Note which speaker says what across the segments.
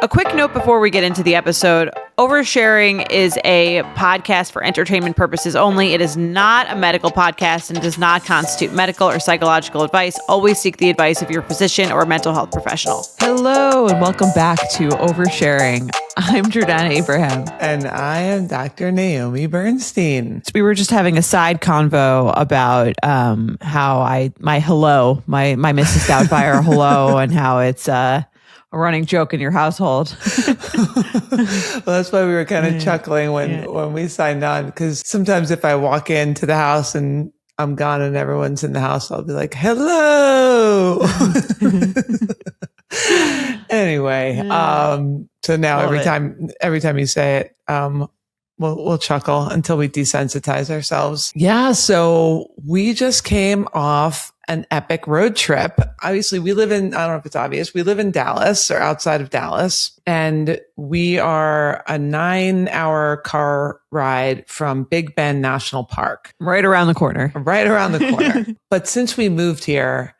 Speaker 1: A quick note before we get into the episode. Oversharing is a podcast for entertainment purposes only. It is not a medical podcast and does not constitute medical or psychological advice. Always seek the advice of your physician or mental health professional.
Speaker 2: Hello and welcome back to Oversharing. I'm Jordana Abraham.
Speaker 3: And I am Dr. Naomi Bernstein.
Speaker 2: So we were just having a side convo about how my Mrs. Doubtfire hello and how it's a running joke in your household.
Speaker 3: Well, that's why we were kind of chuckling when we signed on, because sometimes if I walk into the house and I'm gone and everyone's in the house, I'll be like, hello. Anyway, so now every time you say it, we'll chuckle until we desensitize ourselves. Yeah, so we just came off an epic road trip. Obviously, I don't know if it's obvious, we live in Dallas or outside of Dallas, and we are a 9-hour car ride from Big Bend National Park.
Speaker 2: Right around the corner.
Speaker 3: Right around the corner. But since we moved here,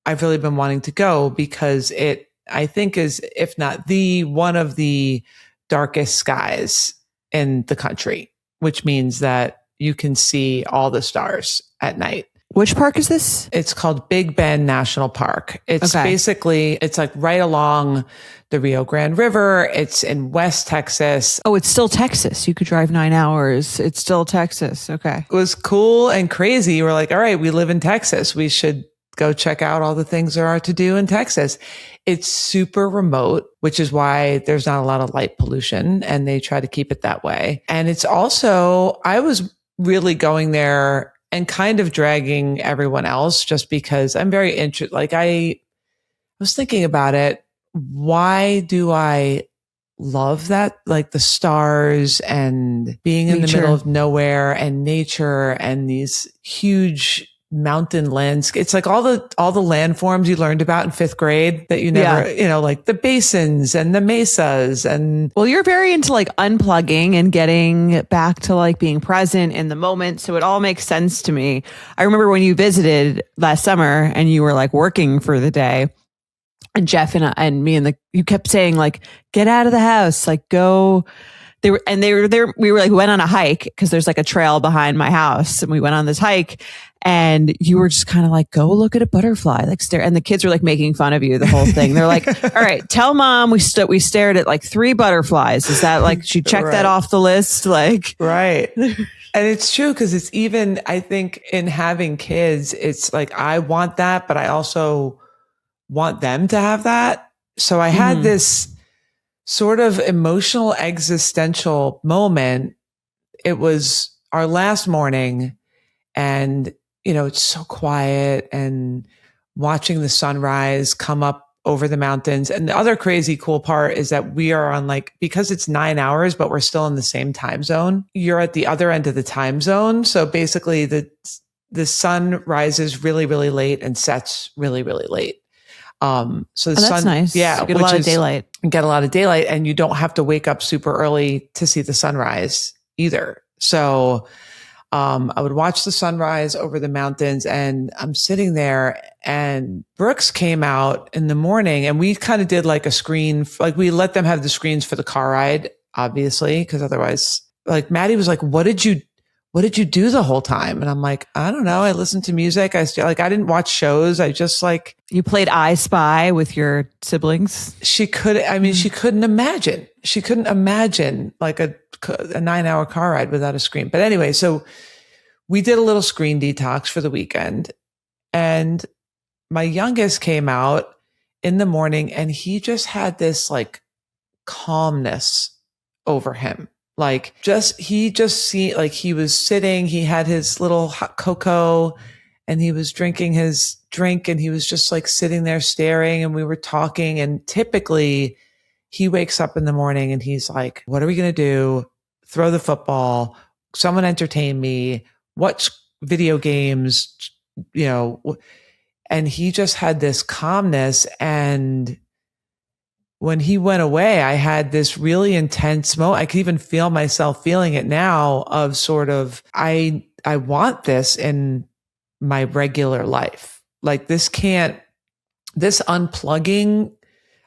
Speaker 3: I've really been wanting to go because it, I think, is, if not one of the darkest skies in the country, which means that you can see all the stars at night.
Speaker 2: Which park is this?
Speaker 3: It's called Big Bend National Park. It's basically, it's like right along the Rio Grande River. It's in West Texas.
Speaker 2: Oh, it's still Texas. You could drive 9 hours. It's still Texas. Okay.
Speaker 3: It was cool and crazy. We're like, all right, we live in Texas. We should go check out all the things there are to do in Texas. It's super remote, which is why there's not a lot of light pollution, and they try to keep it that way. And it's also, I was really going there and kind of dragging everyone else just because I'm very interested. Like, I was thinking about it. Why do I love that? Like the stars and being in the middle of nowhere and nature and these huge mountain landscape. It's like all the landforms you learned about in 5th grade that you never, like the basins and the mesas. And
Speaker 2: well, you're very into like unplugging and getting back to like being present in the moment. So it all makes sense to me. I remember when you visited last summer and you were like working for the day, and Jeff and me you kept saying like, get out of the house, like go. We went on a hike because there's like a trail behind my house, and we went on this hike, and you were just kind of like, go look at a butterfly, like stare. And the kids were like making fun of you the whole thing. They're like, all right, tell mom we stared at like 3 butterflies. Is that like, she checked that off the list? Like,
Speaker 3: right. And it's true, because it's even, I think in having kids, it's like, I want that, but I also want them to have that. So I had this sort of emotional existential moment. It was our last morning, and it's so quiet, and watching the sunrise come up over the mountains. And the other crazy cool part is that we are on because it's 9 hours, but we're still in the same time zone. You're at the other end of the time zone. So basically the sun rises really, really late and sets really, really late. So the sun,
Speaker 2: that's nice.
Speaker 3: Yeah,
Speaker 2: you get a lot of daylight.
Speaker 3: Get a lot of daylight, and you don't have to wake up super early to see the sunrise either. So, I would watch the sunrise over the mountains, and I'm sitting there, and Brooks came out in the morning, and we kind of did like a screen, like we let them have the screens for the car ride, obviously, because otherwise, like Maddie was like, what did you do the whole time? And I'm like, I don't know. I listened to music. I didn't watch shows. I just like.
Speaker 2: You played I Spy with your siblings?
Speaker 3: She couldn't imagine. She couldn't imagine like a 9-hour car ride without a screen. But anyway, so we did a little screen detox for the weekend. And my youngest came out in the morning, and he just had this like calmness over him. Like he was sitting, he had his little hot cocoa, and he was drinking his drink, and he was just like sitting there staring, and we were talking. And typically he wakes up in the morning and he's like, what are we going to do? Throw the football, someone entertain me, watch video games, and he just had this calmness. And when he went away, I had this really intense moment. I could even feel myself feeling it now of sort of, I want this in my regular life. Like this unplugging,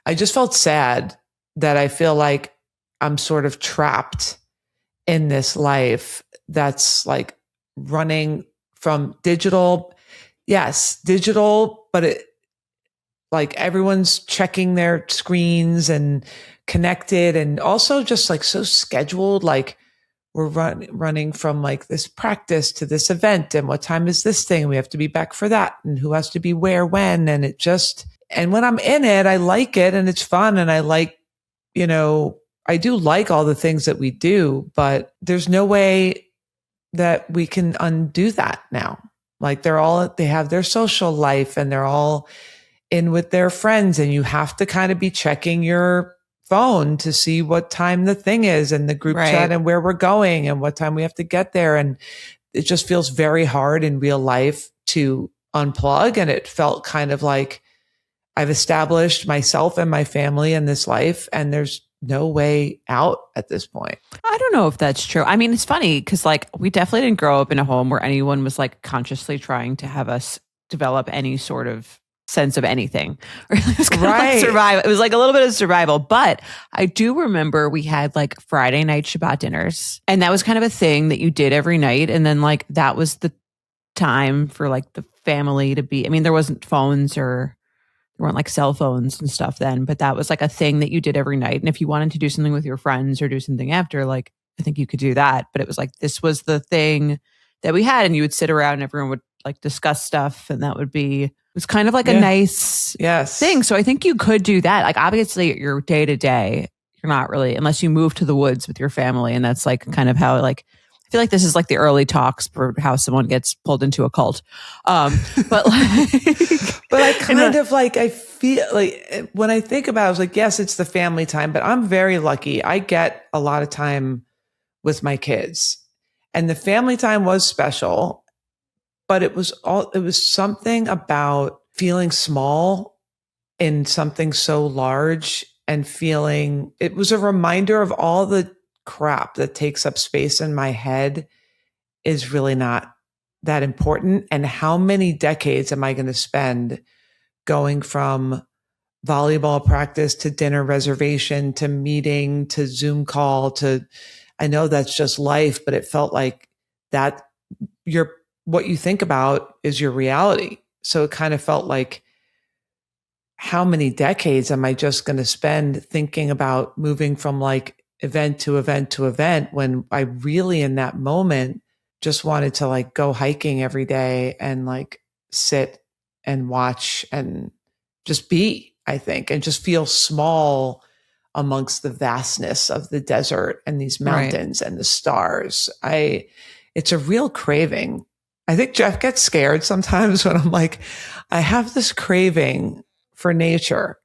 Speaker 3: I just felt sad that I feel like I'm sort of trapped in this life that's like running from digital. Yes, digital, but it like everyone's checking their screens and connected and also just like so scheduled. Like we're running from like this practice to this event. And what time is this thing? We have to be back for that. And who has to be where, when? And it just, and when I'm in it, I like it and it's fun. And I like, I do like all the things that we do, but there's no way that we can undo that now. Like they have their social life and they're all in with their friends and you have to kind of be checking your phone to see what time the thing is and the group chat and where we're going and what time we have to get there. And it just feels very hard in real life to unplug. And it felt kind of like I've established myself and my family in this life and there's no way out at this point.
Speaker 2: I don't know if that's true. I mean, it's funny because like we definitely didn't grow up in a home where anyone was like consciously trying to have us develop any sort of sense of anything. It was kind of like survival. It was like a little bit of survival. But I do remember we had like Friday night Shabbat dinners. And that was kind of a thing that you did every night. And then like that was the time for like the family to be. I mean, there wasn't phones or there weren't like cell phones and stuff then, but that was like a thing that you did every night. And if you wanted to do something with your friends or do something after, like I think you could do that. But it was like this was the thing that we had, and you would sit around and everyone would like discuss stuff, and that would be it was kind of like a nice thing. So I think you could do that. Like obviously your day to day, you're not really unless you move to the woods with your family, and that's like kind of how like I feel like this is like the early talks for how someone gets pulled into a cult. But like,
Speaker 3: but I kind of like, I feel like when I think about it, I was like, yes, it's the family time, but I'm very lucky. I get a lot of time with my kids and the family time was special, but it was something about feeling small in something so large and feeling it was a reminder of all the crap that takes up space in my head is really not that important. And how many decades am I going to spend going from volleyball practice to dinner reservation to meeting to Zoom call to, I know that's just life, but it felt like that what you think about is your reality. So it kind of felt like, how many decades am I just going to spend thinking about moving from like event to event to event when I really in that moment just wanted to like go hiking every day and like sit and watch and just be, I think, and just feel small amongst the vastness of the desert and these mountains and the stars. It's a real craving. I think Jeff gets scared sometimes when I'm like, I have this craving for nature.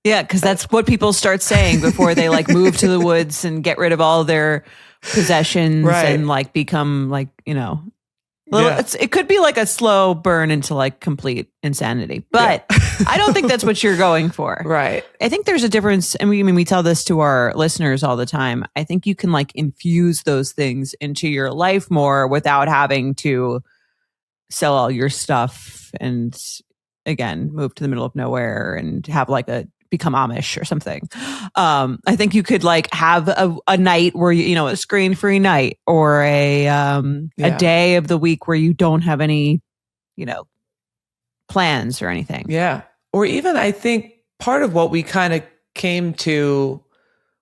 Speaker 2: Yeah, because that's what people start saying before they like move to the woods and get rid of all their possessions and like become like, it could be like a slow burn into like complete insanity. But I don't think that's what you're going for.
Speaker 3: Right.
Speaker 2: I think there's a difference. And we tell this to our listeners all the time. I think you can like infuse those things into your life more without having to sell all your stuff and again, move to the middle of nowhere and have like become Amish or something. I think you could like have a night where a screen-free night or a day of the week where you don't have any, plans or anything.
Speaker 3: Yeah. Or even I think part of what we kind of came to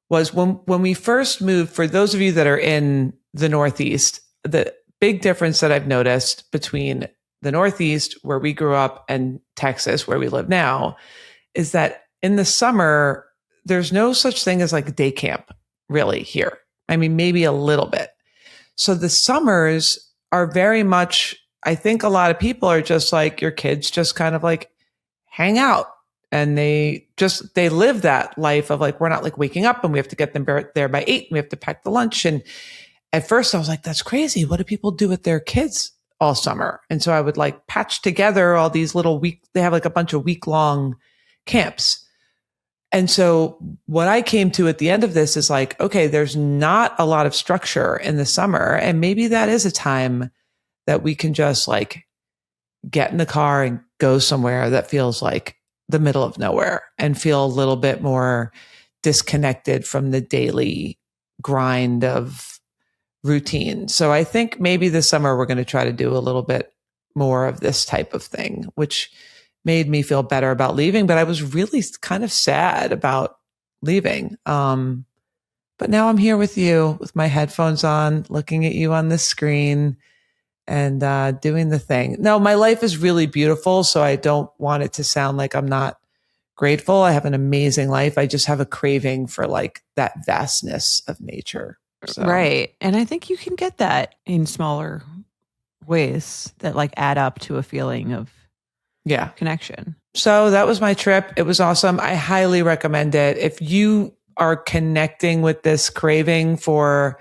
Speaker 3: was when we first moved, for those of you that are in the Northeast, the big difference that I've noticed between the Northeast where we grew up and Texas where we live now is that in the summer, there's no such thing as like day camp really here. I mean, maybe a little bit. So the summers are very much, I think a lot of people are just like, your kids just kind of like hang out and they live that life of like, we're not like waking up and we have to get them there by 8 and we have to pack the lunch. And at first I was like, that's crazy. What do people do with their kids all summer? And so I would like patch together all these little they have like a bunch of week-long camps. And so what I came to at the end of this is like, okay, there's not a lot of structure in the summer. And maybe that is a time that we can just like get in the car and go somewhere that feels like the middle of nowhere and feel a little bit more disconnected from the daily grind of routine. So I think maybe this summer we're going to try to do a little bit more of this type of thing, which made me feel better about leaving. But I was really kind of sad about leaving. But now I'm here with you with my headphones on, looking at you on the screen and doing the thing. No, my life is really beautiful. So I don't want it to sound like I'm not grateful. I have an amazing life. I just have a craving for like that vastness of nature. So.
Speaker 2: Right. And I think you can get that in smaller ways that like add up to a feeling of connection.
Speaker 3: So that was my trip. It was awesome. I highly recommend it. If you are connecting with this craving for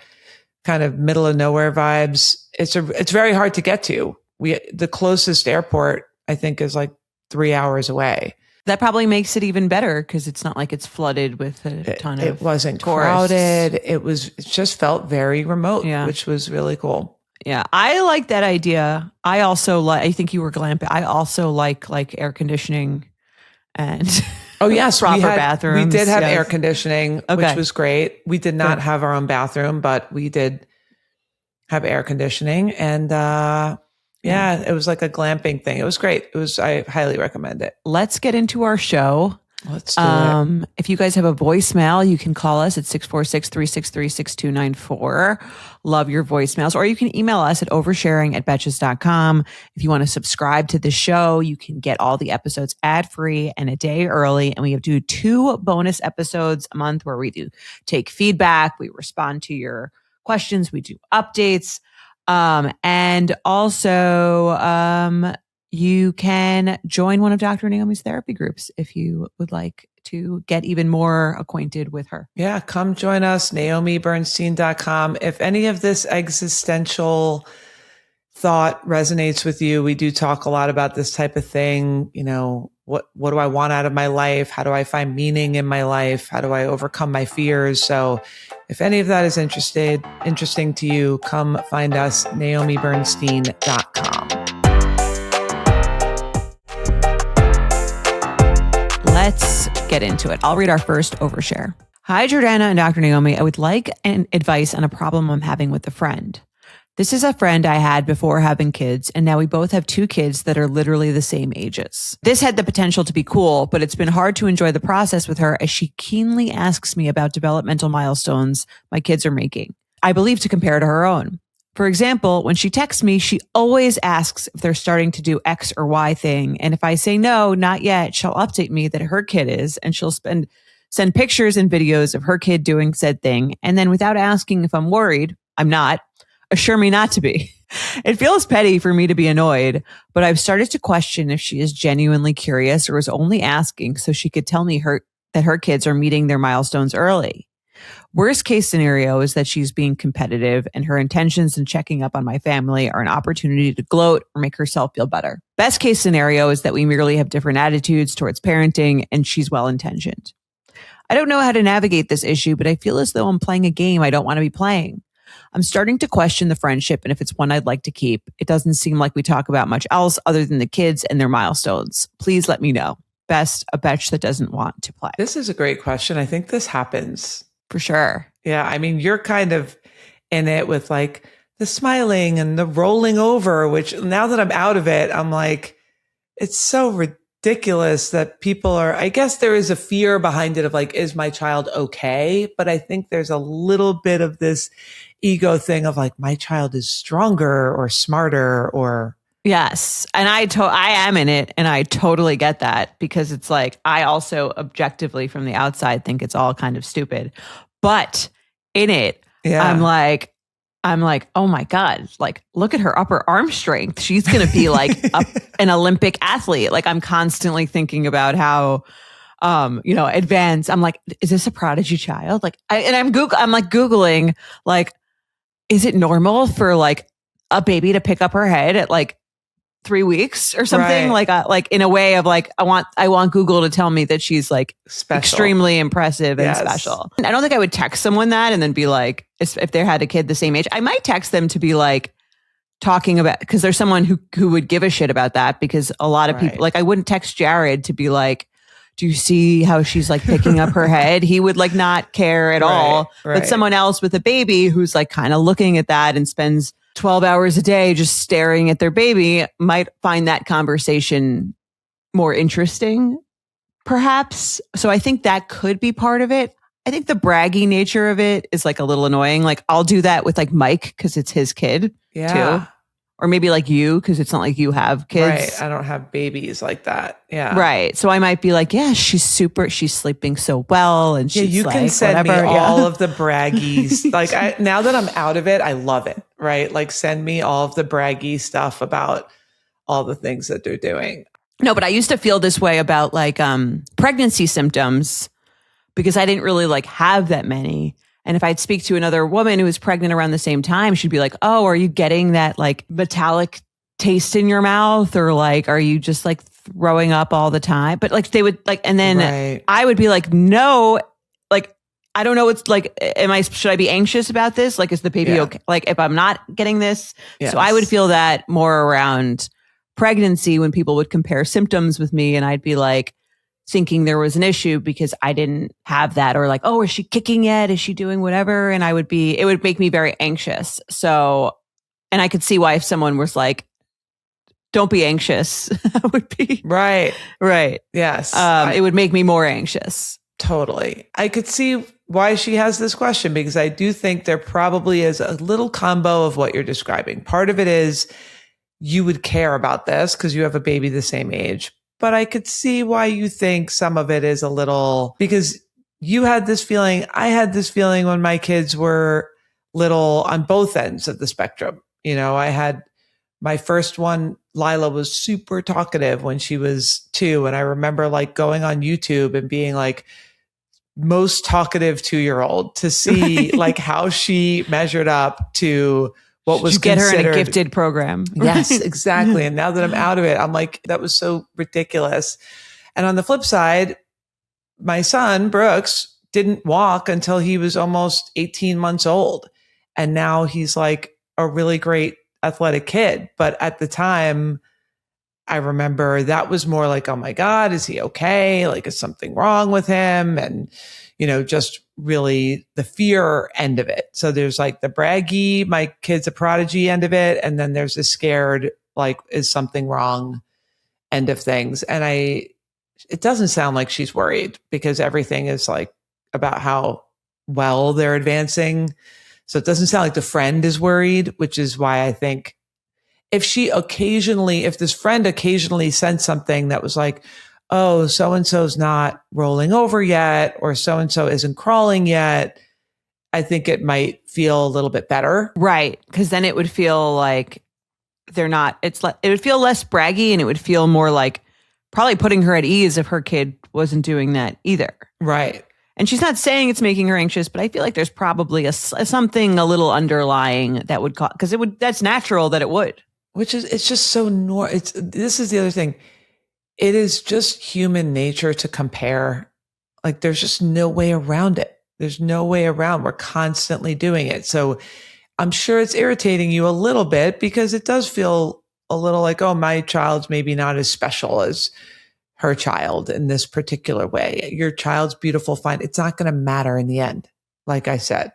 Speaker 3: kind of middle of nowhere vibes, it's very hard to get to. The closest airport, I think, is like 3 hours away.
Speaker 2: That probably makes it even better because it's not like it's flooded with a ton of
Speaker 3: It wasn't
Speaker 2: tourists.
Speaker 3: crowded. It just felt very remote, which was really cool.
Speaker 2: Yeah, I like that idea. I also I think you were glamping. I also like air conditioning and
Speaker 3: oh yes,
Speaker 2: proper bathrooms.
Speaker 3: We did have air conditioning, which was great. We did not have our own bathroom, but we did have air conditioning, and it was like a glamping thing. It was great. I highly recommend it.
Speaker 2: Let's get into our show.
Speaker 3: Let's do it.
Speaker 2: If you guys have a voicemail, you can call us at 646-363-6294. Love your voicemails. Or you can email us at oversharing@betches.com. If you want to subscribe to the show, you can get all the episodes ad-free and a day early. And we do 2 bonus episodes a month where we do take feedback. We respond to your questions. We do updates. And also, you can join one of Dr. Naomi's therapy groups if you would like to get even more acquainted with her.
Speaker 3: Yeah, come join us, NaomiBernstein.com. If any of this existential thought resonates with you, we do talk a lot about this type of thing. You know, what do I want out of my life? How do I find meaning in my life? How do I overcome my fears? So if any of that is interesting to you, come find us, NaomiBernstein.com.
Speaker 2: Let's get into it. I'll read our first overshare. Hi, Jordana and Dr. Naomi. I would like advice on a problem I'm having with a friend. This is a friend I had before having kids, and now we both have 2 kids that are literally the same ages. This had the potential to be cool, but it's been hard to enjoy the process with her as she keenly asks me about developmental milestones my kids are making. I believe to compare to her own. For example, when she texts me, she always asks if they're starting to do X or Y thing. And if I say no, not yet, she'll update me that her kid is, and she'll send pictures and videos of her kid doing said thing. And then without asking if I'm worried, I'm not, assure me not to be. It feels petty for me to be annoyed, but I've started to question if she is genuinely curious or is only asking so she could tell me that her kids are meeting their milestones early. Worst case scenario is that she's being competitive and her intentions in checking up on my family are an opportunity to gloat or make herself feel better. Best case scenario is that we merely have different attitudes towards parenting and she's well-intentioned. I don't know how to navigate this issue, but I feel as though I'm playing a game I don't want to be playing. I'm starting to question the friendship and if it's one I'd like to keep. It doesn't seem like we talk about much else other than the kids and their milestones. Please let me know. Best, a Betch that doesn't want to play.
Speaker 3: This is a great question. I think this happens.
Speaker 2: For sure.
Speaker 3: Yeah. I mean, you're kind of in it with like the smiling and the rolling over, which now that I'm out of it, I'm like, it's so ridiculous that people are, I guess there is a fear behind it of like, is my child okay? But I think there's a little bit of this ego thing of like, my child is stronger or smarter or.
Speaker 2: Yes. And I am in it and I totally get that because it's like, I also objectively from the outside think it's all kind of stupid, but in it, I'm like, oh my God, like look at her upper arm strength. She's going to be like an Olympic athlete. Like I'm constantly thinking about how, advanced. I'm like, is this a prodigy child? Like, I'm Googling, like, is it normal for like a baby to pick up her head at like 3 weeks or something?
Speaker 3: Right.
Speaker 2: Like in a way of like, I want Google to tell me that she's like
Speaker 3: special.
Speaker 2: Extremely impressive and special. I don't think I would text someone that and then be like, if they had a kid the same age, I might text them to be like talking about, because there's someone who would give a shit about that because a lot of people, like I wouldn't text Jared to be like do you see how she's like picking up her head? He would like not care at all.
Speaker 3: Right.
Speaker 2: But someone else with a baby who's like kind of looking at that and spends 12 hours a day just staring at their baby might find that conversation more interesting, perhaps. So I think that could be part of it. I think the braggy nature of it is like a little annoying. Like I'll do that with like Mike because it's his kid too. Or maybe like you because it's not like you have kids.
Speaker 3: Right. I don't have babies like that. Yeah.
Speaker 2: Right. So I might be like, yeah, she's sleeping so well. And she's
Speaker 3: you
Speaker 2: like,
Speaker 3: can send
Speaker 2: whatever.
Speaker 3: me all of the braggies. Like now that I'm out of it, I love it. Right. Like send me all of the braggy stuff about all the things that they're doing.
Speaker 2: No, but I used to feel this way about like pregnancy symptoms because I didn't really like have that many. And if I'd speak to another woman who was pregnant around the same time, she'd be like, oh, are you getting that like metallic taste in your mouth? Or like, are you just like throwing up all the time? But like they would like, and then I would be like, no, like, I don't know. It's like, should I be anxious about this? Like, is the baby okay? Like if I'm not getting this. Yes. So I would feel that more around pregnancy when people would compare symptoms with me and I'd be like, thinking there was an issue because I didn't have that, or like, oh, is she kicking yet? Is she doing whatever? And it would make me very anxious. So, and I could see why if someone was like, don't be anxious, I would be
Speaker 3: right.
Speaker 2: Yes. It would make me more anxious.
Speaker 3: Totally. I could see why she has this question because I do think there probably is a little combo of what you're describing. Part of it is you would care about this because you have a baby the same age. But I could see why you think some of it is a little, because you had this feeling, I had this feeling when my kids were little on both ends of the spectrum. You know, I had my first one, Lila, was super talkative when she was 2. And I remember like going on YouTube and being like, most talkative 2-year-old to see like how she measured up to what was
Speaker 2: get her in a gifted program.
Speaker 3: Yes, exactly. And now that I'm out of it, I'm like, that was so ridiculous. And on the flip side, my son, Brooks, didn't walk until he was almost 18 months old. And now he's like a really great athletic kid. But at the time, I remember that was more like, oh my God, is he okay? Like, is something wrong with him? And, you know, just really the fear end of it. So there's like the braggy, my kid's a prodigy end of it. And then there's the scared, like, is something wrong end of things. And it doesn't sound like she's worried because everything is like about how well they're advancing. So it doesn't sound like the friend is worried, which is why I think if this friend occasionally sent something that was like, oh, so-and-so's not rolling over yet, or so-and-so isn't crawling yet, I think it might feel a little bit better.
Speaker 2: Right. Because then it would feel like it would feel less braggy and it would feel more like probably putting her at ease if her kid wasn't doing that either.
Speaker 3: Right.
Speaker 2: And she's not saying it's making her anxious, but I feel like there's probably something a little underlying that would cause, because that's natural that it would.
Speaker 3: It's just so this is the other thing. It is just human nature to compare. Like there's just no way around it. There's no way around. We're constantly doing it. So I'm sure it's irritating you a little bit because it does feel a little like, oh, my child's maybe not as special as her child in this particular way. Your child's beautiful, fine. It's not going to matter in the end. Like I said,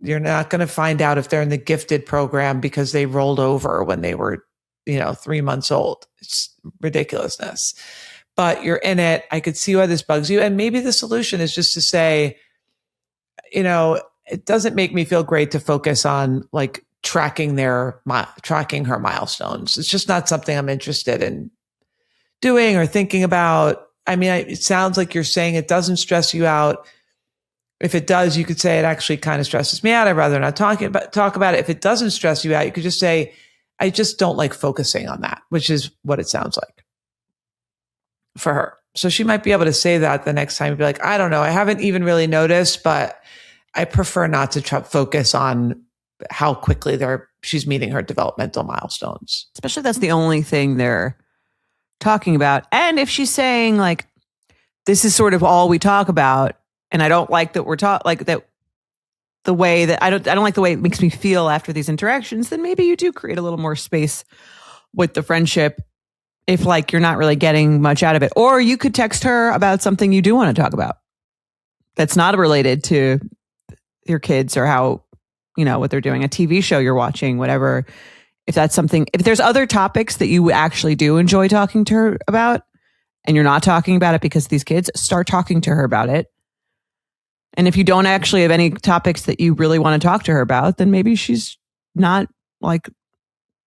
Speaker 3: you're not going to find out if they're in the gifted program because they rolled over when they were, 3 months old. It's ridiculousness, but you're in it. I could see why this bugs you. And maybe the solution is just to say, it doesn't make me feel great to focus on like tracking her milestones. It's just not something I'm interested in doing or thinking about. I mean, it sounds like you're saying it doesn't stress you out. If it does, you could say it actually kind of stresses me out. I'd rather not talk about it. If it doesn't stress you out, you could just say, I just don't like focusing on that, which is what it sounds like for her. So she might be able to say that the next time, be like, I don't know, I haven't even really noticed, but I prefer not to focus on how quickly she's meeting her developmental milestones.
Speaker 2: Especially if that's the only thing they're talking about. And if she's saying like, this is sort of all we talk about, and I don't like that the way that I don't like the way it makes me feel after these interactions, then maybe you do create a little more space with the friendship if like you're not really getting much out of it. Or you could text her about something you do want to talk about that's not related to your kids or how, what they're doing, a TV show you're watching, whatever. If that's something, if there's other topics that you actually do enjoy talking to her about and you're not talking about it because of these kids, start talking to her about it. And if you don't actually have any topics that you really want to talk to her about, then maybe she's not like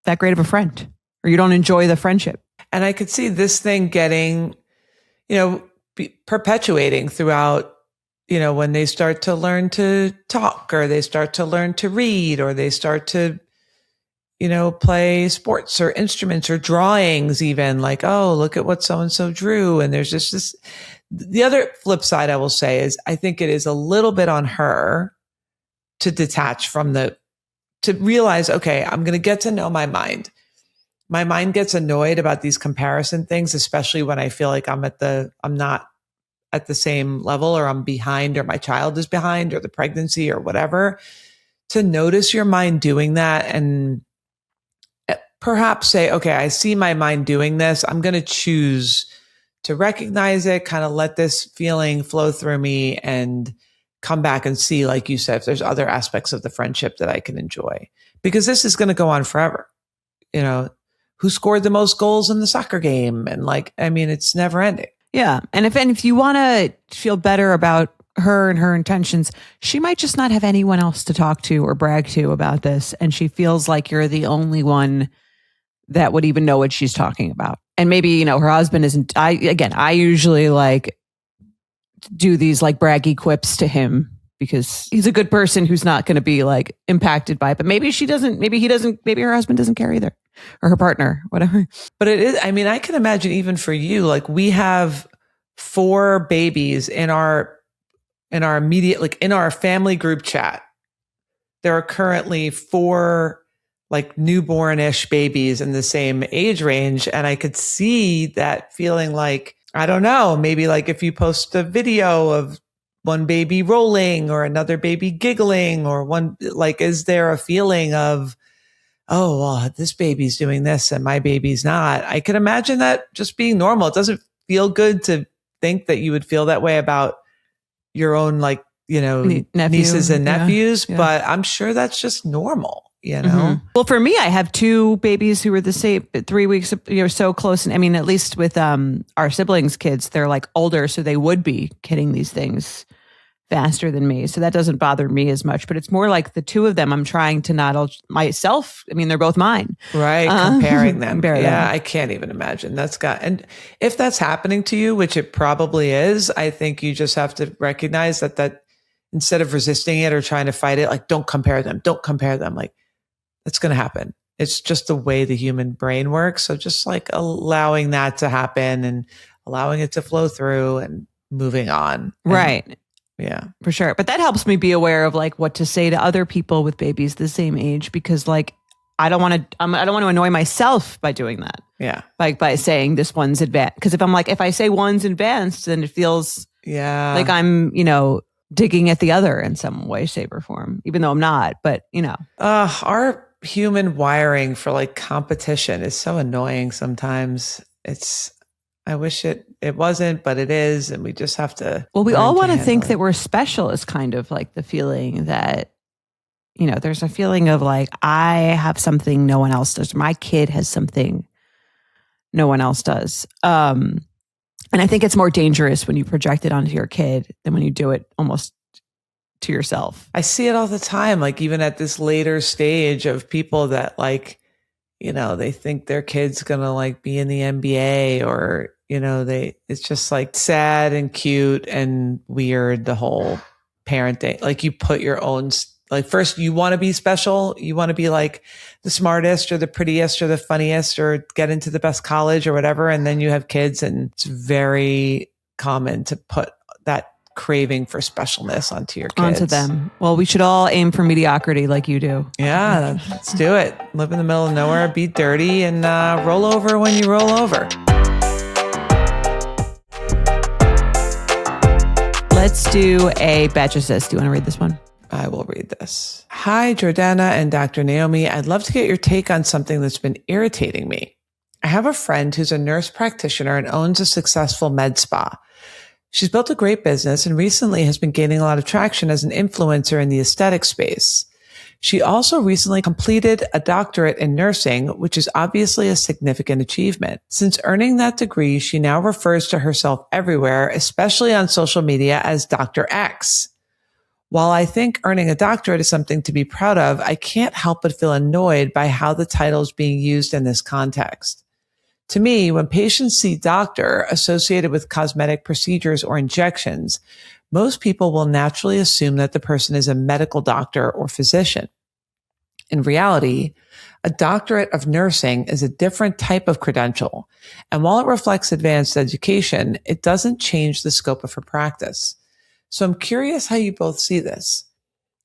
Speaker 2: that great of a friend, or you don't enjoy the friendship.
Speaker 3: And I could see this thing getting, perpetuating throughout, when they start to learn to talk, or they start to learn to read, or they start to, play sports or instruments or drawings, even like, oh, look at what so-and-so drew. And there's just this. The other flip side I will say is I think it is a little bit on her to detach from to realize, okay, I'm going to get to know my mind. My mind gets annoyed about these comparison things, especially when I feel like I'm not at the same level, or I'm behind, or my child is behind, or the pregnancy or whatever. To notice your mind doing that and perhaps say, okay, I see my mind doing this. I'm going to choose to recognize it, kind of let this feeling flow through me and come back and see, like you said, if there's other aspects of the friendship that I can enjoy, because this is going to go on forever. Who scored the most goals in the soccer game? And it's never ending.
Speaker 2: Yeah. And if you want to feel better about her and her intentions, she might just not have anyone else to talk to or brag to about this. And she feels like you're the only one that would even know what she's talking about. And maybe, her husband isn't. I usually like do these like braggy quips to him because he's a good person who's not going to be like impacted by it. But maybe she doesn't, maybe he doesn't, maybe her husband doesn't care either, or her partner, whatever.
Speaker 3: But it is, I can imagine even for you, like we have 4 babies in our immediate, like in our family group chat. There are currently 4 like newborn-ish babies in the same age range. And I could see that feeling like, I don't know, maybe like if you post a video of one baby rolling or another baby giggling, or one, like, is there a feeling of, oh, well, this baby's doing this and my baby's not? I can imagine that just being normal. It doesn't feel good to think that you would feel that way about your own, like, nieces and nephews, yeah. But I'm sure that's just normal.
Speaker 2: Mm-hmm. Well, for me, I have 2 babies who were the same 3 weeks, so close. And at least with our siblings' kids, they're like older, so they would be hitting these things faster than me. So that doesn't bother me as much. But it's more like the 2 of them, I'm trying to not myself. They're both mine.
Speaker 3: Right. Comparing them. Yeah, I can't even imagine. And if that's happening to you, which it probably is, I think you just have to recognize that instead of resisting it or trying to fight it, like, don't compare them. Like, it's going to happen. It's just the way the human brain works. So just like allowing that to happen and allowing it to flow through and moving on.
Speaker 2: Right.
Speaker 3: Yeah,
Speaker 2: for sure. But that helps me be aware of like what to say to other people with babies the same age, because like, I don't want to annoy myself by doing that.
Speaker 3: Yeah.
Speaker 2: Like by saying this one's advanced. Because if I say one's advanced, then it feels like I'm, digging at the other in some way, shape, or form, even though I'm not. But,
Speaker 3: our human wiring for like competition is so annoying sometimes. I wish it wasn't, but it is. And we just have to.
Speaker 2: Well, we all want to think that we're special, is kind of like the feeling that, there's a feeling of like, I have something no one else does. My kid has something no one else does. And I think it's more dangerous when you project it onto your kid than when you do it almost to yourself.
Speaker 3: I see it all the time. Like even at this later stage of people that like, they think their kid's going to like be in the NBA, or, it's just like sad and cute and weird. The whole parenting, like you put your own, like first you want to be special. You want to be like the smartest or the prettiest or the funniest or get into the best college or whatever. And then you have kids, and it's very common to put that craving for specialness onto your kids.
Speaker 2: Onto them. Well, we should all aim for mediocrity like you do.
Speaker 3: Yeah, let's do it. Live in the middle of nowhere, be dirty, and roll over when you roll over.
Speaker 2: Let's do a Betch assist. Do you want to read this one?
Speaker 3: I will read this. Hi, Jordana and Dr. Naomi. I'd love to get your take on something that's been irritating me. I have a friend who's a nurse practitioner and owns a successful med spa. She's built a great business and recently has been gaining a lot of traction as an influencer in the aesthetic space. She also recently completed a doctorate in nursing, which is obviously a significant achievement. Since earning that degree, she now refers to herself everywhere, especially on social media, as Dr. X. While I think earning a doctorate is something to be proud of, I can't help but feel annoyed by how the title is being used in this context. To me, when patients see doctor associated with cosmetic procedures or injections, most people will naturally assume that the person is a medical doctor or physician. In reality, a doctorate of nursing is a different type of credential, and while it reflects advanced education, it doesn't change the scope of her practice. So I'm curious how you both see this.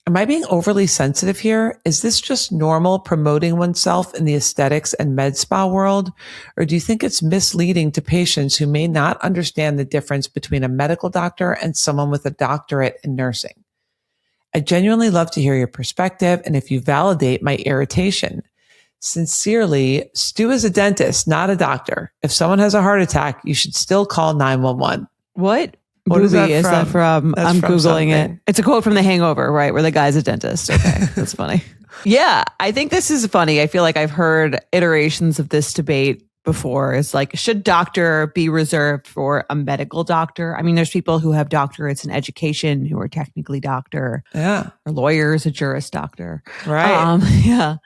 Speaker 3: Am I being overly sensitive here? Is this just normal promoting oneself in the aesthetics and med spa world? Or do you think it's misleading to patients who may not understand the difference between a medical doctor and someone with a doctorate in nursing? I genuinely love to hear your perspective and if you validate my irritation. Sincerely, Stu is a dentist, not a doctor. If someone has a heart attack, you should still call 911.
Speaker 2: What
Speaker 3: What is
Speaker 2: movie
Speaker 3: that
Speaker 2: is that from?
Speaker 3: That's
Speaker 2: I'm
Speaker 3: from
Speaker 2: Googling
Speaker 3: something.
Speaker 2: it. It's a quote from The Hangover, right? Where the guy's a dentist. Okay. That's funny. Yeah. I think this is funny. I feel like I've heard iterations of this debate before. It's like, should doctor be reserved for a medical doctor? I mean, there's people who have doctorates in education who are technically doctor.
Speaker 3: Yeah.
Speaker 2: Or lawyers, a juris doctor.
Speaker 3: Right.
Speaker 2: Yeah.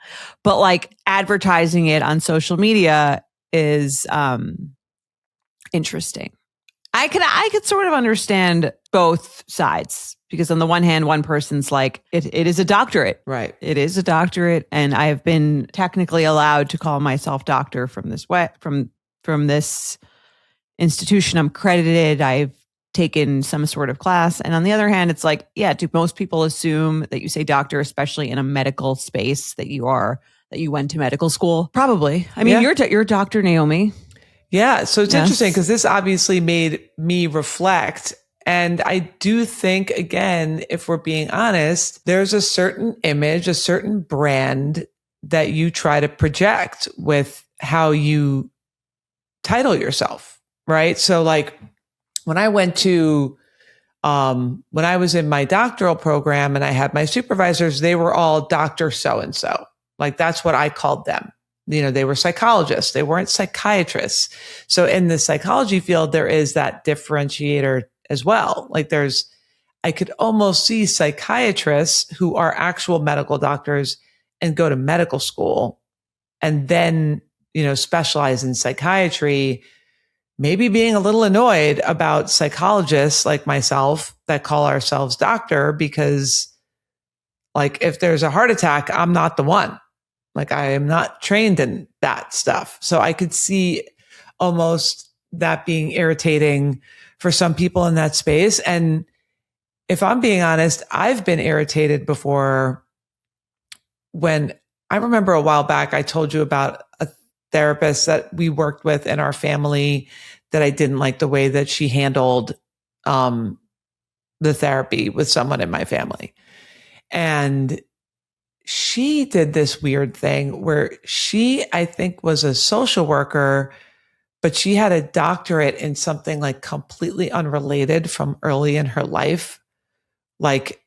Speaker 2: But like advertising it on social media is interesting. I could sort of understand both sides because on the one hand, one person's like, it is a doctorate.
Speaker 3: Right.
Speaker 2: It is a doctorate. And I have been technically allowed to call myself doctor from this from this institution. I'm credited. I've taken some sort of class. And on the other hand, it's like, yeah, do most people assume that you say doctor, especially in a medical space, that you went to medical school? Probably. I mean, you're Dr. Naomi.
Speaker 3: Yeah. So it's
Speaker 2: Yes.
Speaker 3: interesting because this obviously made me reflect. And I do think, again, if we're being honest, there's a certain image, a certain brand that you try to project with how you title yourself, right? So like when I went to, when I was in my doctoral program and I had my supervisors, they were all Dr. So-and-so. Like that's what I called them. You know, they were psychologists. They weren't psychiatrists. So in the psychology field, there is that differentiator as well. Like I could almost see psychiatrists who are actual medical doctors and go to medical school and then, you know, specialize in psychiatry, maybe being a little annoyed about psychologists like myself that call ourselves doctor because like if there's a heart attack, I'm not the one. Like I am not trained in that stuff. So I could see almost that being irritating for some people in that space. And if I'm being honest, I've been irritated before when I remember a while back, I told you about a therapist that we worked with in our family that I didn't like the way that she handled the therapy with someone in my family. And she did this weird thing where she, I think, was a social worker, but she had a doctorate in something like completely unrelated from early in her life, like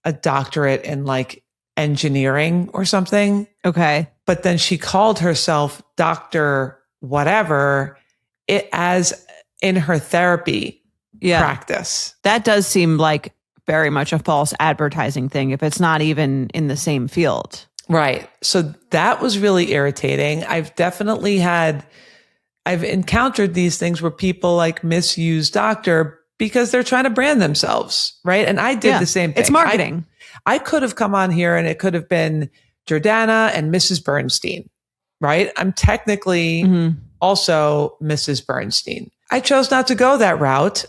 Speaker 3: a doctorate in like engineering or something.
Speaker 2: Okay.
Speaker 3: But then she called herself Dr. Whatever it as in her therapy practice.
Speaker 2: That does seem like very much a false advertising thing if it's not even in the same field.
Speaker 3: Right. So that was really irritating. I've encountered these things where people like misuse doctor because they're trying to brand themselves. Right. And I did the same thing.
Speaker 2: It's marketing.
Speaker 3: I could have come on here and it could have been Jordana and Mrs. Bernstein. Right. I'm technically also Mrs. Bernstein. I chose not to go that route.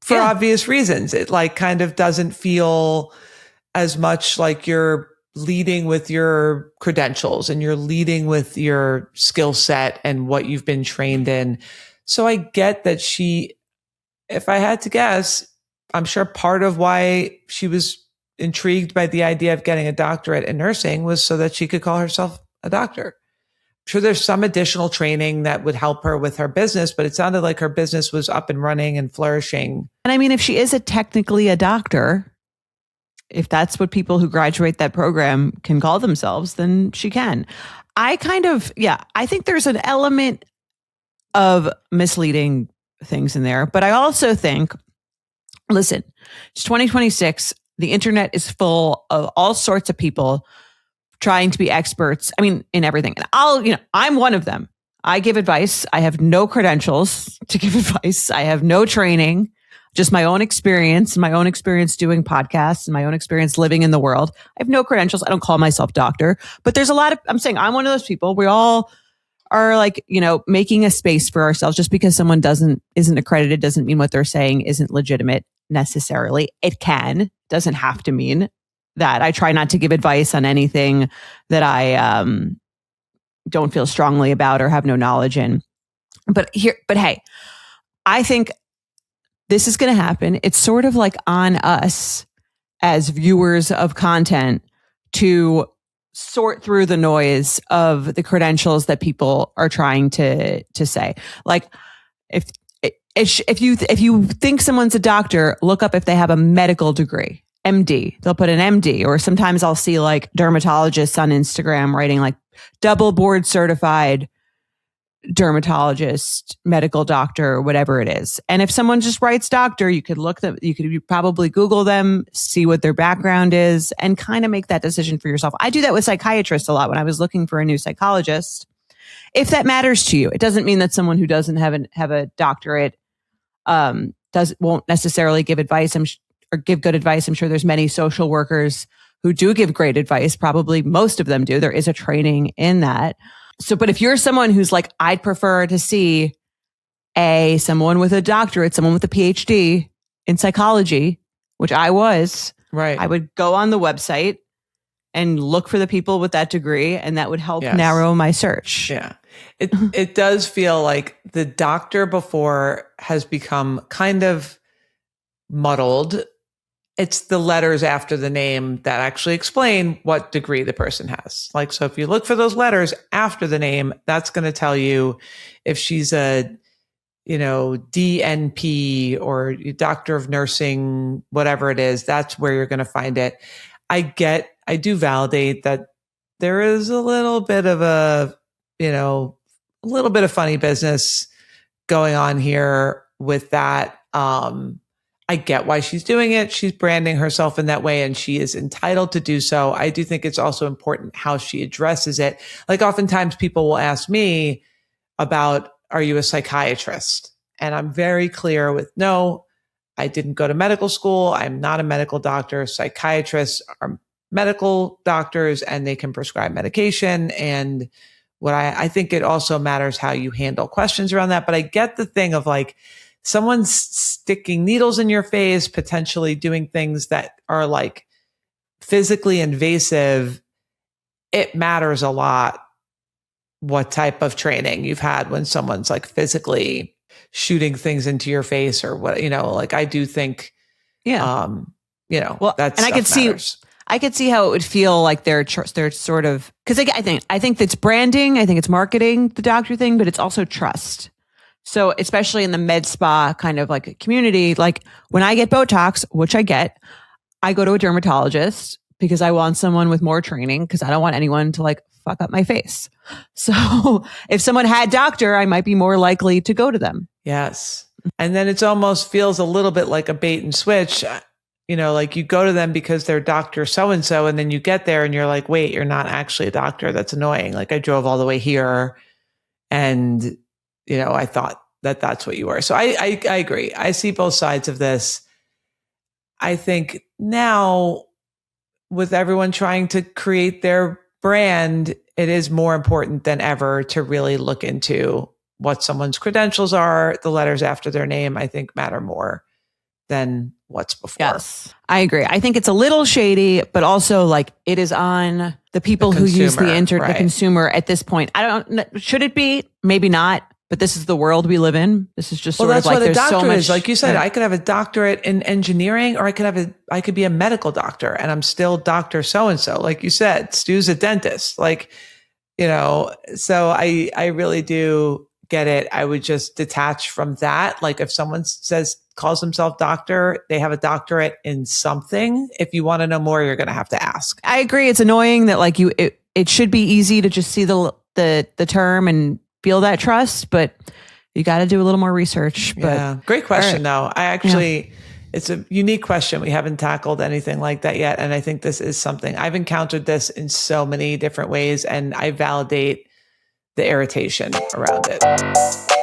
Speaker 3: For obvious reasons. It like kind of doesn't feel as much like you're leading with your credentials and you're leading with your skill set and what you've been trained in. So I get that if I had to guess, I'm sure part of why she was intrigued by the idea of getting a doctorate in nursing was so that she could call herself a doctor. sure there's some additional training that would help her with her business, but it sounded like her business was up and running and flourishing.
Speaker 2: And I mean, if she is technically a doctor, if that's what people who graduate that program can call themselves, then she can. I think there's an element of misleading things in there, but I also think, listen, it's 2026. The internet is full of all sorts of people trying to be experts. I mean, in everything. And I'm one of them. I give advice. I have no credentials to give advice. I have no training, just my own experience doing podcasts and my own experience living in the world. I have no credentials. I don't call myself doctor, but there's I'm saying I'm one of those people. We all are like, making a space for ourselves. Just because someone isn't accredited doesn't mean what they're saying isn't legitimate necessarily. It doesn't have to mean that. I try not to give advice on anything that I don't feel strongly about or have no knowledge in. But hey, I think this is going to happen. It's sort of like on us as viewers of content to sort through the noise of the credentials that people are trying to say. Like if you think someone's a doctor, look up if they have a medical degree. MD. They'll put an MD, or sometimes I'll see like dermatologists on Instagram writing like double board certified dermatologist, medical doctor, whatever it is. And if someone just writes doctor, you could probably Google them, see what their background is, and kind of make that decision for yourself. I do that with psychiatrists a lot when I was looking for a new psychologist. If that matters to you, it doesn't mean that someone who doesn't have a doctorate won't necessarily give advice or give good advice. I'm sure there's many social workers who do give great advice. Probably most of them do. There is a training in that. So, but if you're someone who's like, I'd prefer to see someone with a doctorate, someone with a PhD in psychology, which I was,
Speaker 3: right?
Speaker 2: I would go on the website and look for the people with that degree, and that would help narrow my search.
Speaker 3: Yeah. It does feel like the doctor before has become kind of muddled. It's the letters after the name that actually explain what degree the person has. Like, so if you look for those letters after the name, that's going to tell you if she's a, DNP or doctor of nursing, whatever it is, that's where you're going to find it. I do validate that there is a little bit of a little bit of funny business going on here with that. I get why she's doing it. She's branding herself in that way, and she is entitled to do so. I do think it's also important how she addresses it. Like oftentimes people will ask me about, are you a psychiatrist? And I'm very clear with, no, I didn't go to medical school. I'm not a medical doctor. Psychiatrists are medical doctors and they can prescribe medication. And what I think it also matters how you handle questions around that. But I get the thing of like, someone's sticking needles in your face, potentially doing things that are like physically invasive. It matters a lot what type of training you've had when someone's like physically shooting things into your face or what, like I do think,
Speaker 2: well,
Speaker 3: that's,
Speaker 2: and I could see how it would feel like they're sort of, because I think it's branding. I think it's marketing, the doctor thing, but it's also trust. So especially in the med spa kind of like community, like when I get Botox, which I go to a dermatologist because I want someone with more training because I don't want anyone to like fuck up my face. So if someone had doctor, I might be more likely to go to them.
Speaker 3: Yes. And then it almost feels a little bit like a bait and switch. Like you go to them because they're doctor so-and-so, and then you get there and you're like, wait, you're not actually a doctor. That's annoying. Like I drove all the way here and I thought that that's what you were. So I agree. I see both sides of this. I think now with everyone trying to create their brand, it is more important than ever to really look into what someone's credentials are. The letters after their name, I think, matter more than what's before.
Speaker 2: Yes, I agree. I think it's a little shady, but also like it is on the people who use the internet, the consumer at this point. Should it be? Maybe not. But this is the world we live in. This is just sort of like
Speaker 3: there's so much. Well, that's what a doctor is. Like you said,
Speaker 2: yeah.
Speaker 3: I could have a doctorate in engineering, or I could be a medical doctor, and I'm still Dr. So-and-so. Like you said, Stu's a dentist. Like, So I really do get it. I would just detach from that. Like if someone calls himself doctor, they have a doctorate in something. If you want to know more, you're going to have to ask.
Speaker 2: I agree. It's annoying that like it should be easy to just see the term and feel that trust, but you got to do a little more research. But
Speaker 3: yeah. Great question though. It's a unique question. We haven't tackled anything like that yet. And I think this is something I've encountered this in so many different ways, and I validate the irritation around it.